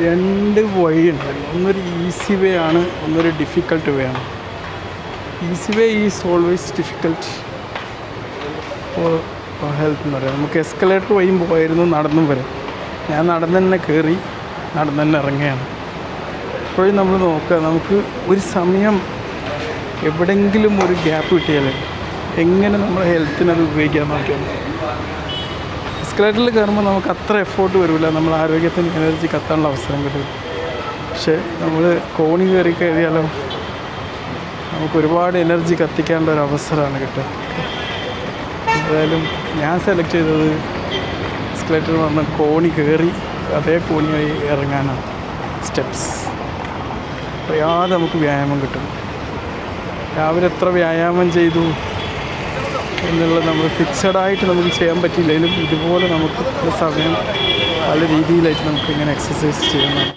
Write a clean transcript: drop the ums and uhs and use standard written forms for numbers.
രണ്ട് വഴിയുണ്ട്. ഒന്നൊരു ഈസി വേ ആണ്, ഒന്നൊരു ഡിഫിക്കൽട്ട് വേ ആണ്. Easy way is always difficult for health എന്ന് പറയാം. നമുക്ക് എസ്കലേറ്റർ വഴിയും പോയിരുന്നു, നടന്നും വരാം. ഞാൻ നടന്ന് തന്നെ കയറി, നടന്ന് തന്നെ ഇറങ്ങുകയാണ്. ഇപ്പോഴും നമ്മൾ നോക്കുക, നമുക്ക് ഒരു സമയം എവിടെയെങ്കിലും ഒരു ഗ്യാപ്പ് കിട്ടിയാൽ എങ്ങനെ നമ്മുടെ ഹെൽത്തിനത് ഉപയോഗിക്കാൻ നോക്കിയാൽ. എസ്കലേറ്ററിൽ കയറുമ്പോൾ നമുക്ക് അത്ര എഫേർട്ട് വരില്ല, നമ്മൾ ആരോഗ്യത്തിന് എനർജി കത്താനുള്ള അവസരം കിട്ടും. പക്ഷേ നമ്മൾ കോണി കയറി കയറിയാലോ നമുക്ക് ഒരുപാട് എനർജി കത്തിക്കാനുള്ള ഒരു അവസരമാണ് കിട്ടുക. എന്തായാലും ഞാൻ സെലക്ട് ചെയ്തത് എസ്കലേറ്റർ വന്ന് കോണി കയറി അതേ കോണി വഴി ഇറങ്ങാനാണ്. സ്റ്റെപ്സ് അറിയാതെ നമുക്ക് വ്യായാമം കിട്ടും. രാവിലെ എത്ര വ്യായാമം ചെയ്തു എന്നുള്ളത് നമ്മൾ ഫിക്സഡായിട്ട് നമുക്ക് ചെയ്യാൻ പറ്റിയില്ലെങ്കിലും ഇതുപോലെ നമുക്ക് സമയം പല രീതിയിലായിട്ട് നമുക്ക് ഇങ്ങനെ എക്സസൈസ് ചെയ്യണം.